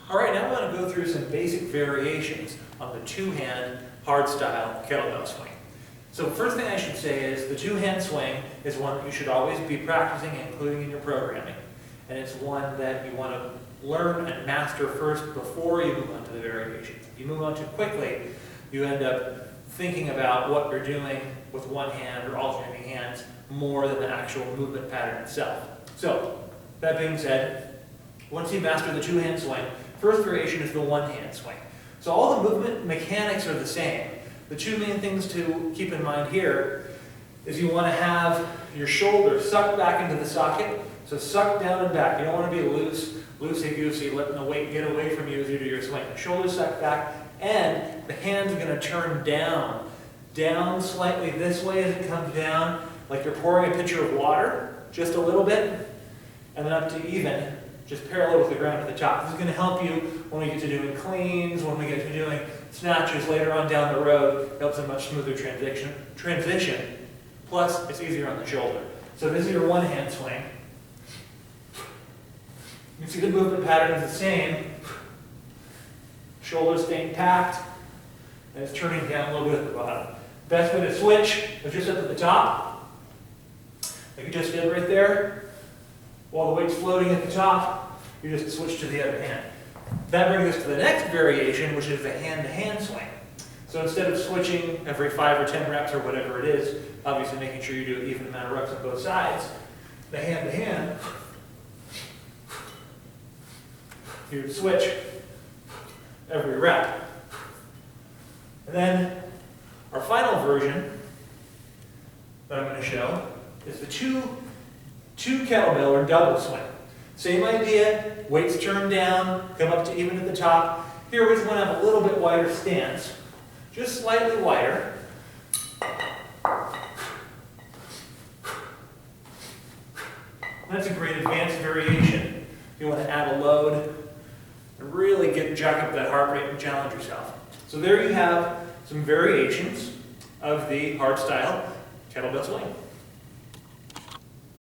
All right, now I want to go through some basic variations on the two-hand HardStyle Kettlebell Swing. So first thing I should say is the two-hand swing is one that you should always be practicing and including in your programming. And it's one that you want to learn and master first before you move on to the variations. If you move on too quickly, you end up thinking about what you're doing with one hand or alternating hands more than the actual movement pattern itself. So, that being said, once you master the two-hand swing, first variation is the one-hand swing. So all the movement mechanics are the same. The two main things to keep in mind here is you want to have your shoulder sucked back into the socket. So suck down and back. You don't want to be loosey-goosey, letting the weight get away from you as you do your swing. The shoulder sucked back, and the hand's going to turn down. Down slightly this way as it comes down, like you're pouring a pitcher of water, just a little bit, and then up to even, just parallel with the ground at the top. This is going to help you when we get to doing cleans, when we get to doing snatches later on down the road. It helps a much smoother transition. Plus, it's easier on the shoulder. So this is your one-hand swing. You can see the movement pattern is the same. Shoulders staying packed, and it's turning down a little bit at the bottom. Best way to switch is just up at the top, like you just did right there. While the weight's floating at the top, you just switch to the other hand. That brings us to the next variation, which is the hand-to-hand swing. So instead of switching every 5 or 10 reps or whatever it is, obviously making sure you do an even amount of reps on both sides, the hand-to-hand, you would switch every rep. And then our final version that I'm going to show is the two kettlebell or double swing. Same idea, weights turn down, come up to even at the top. Here we just want to have a little bit wider stance, just slightly wider. That's a great advanced variation. You want to add a load and really jack up that heart rate and challenge yourself. So there you have some variations of the HardStyle Kettlebell Swing.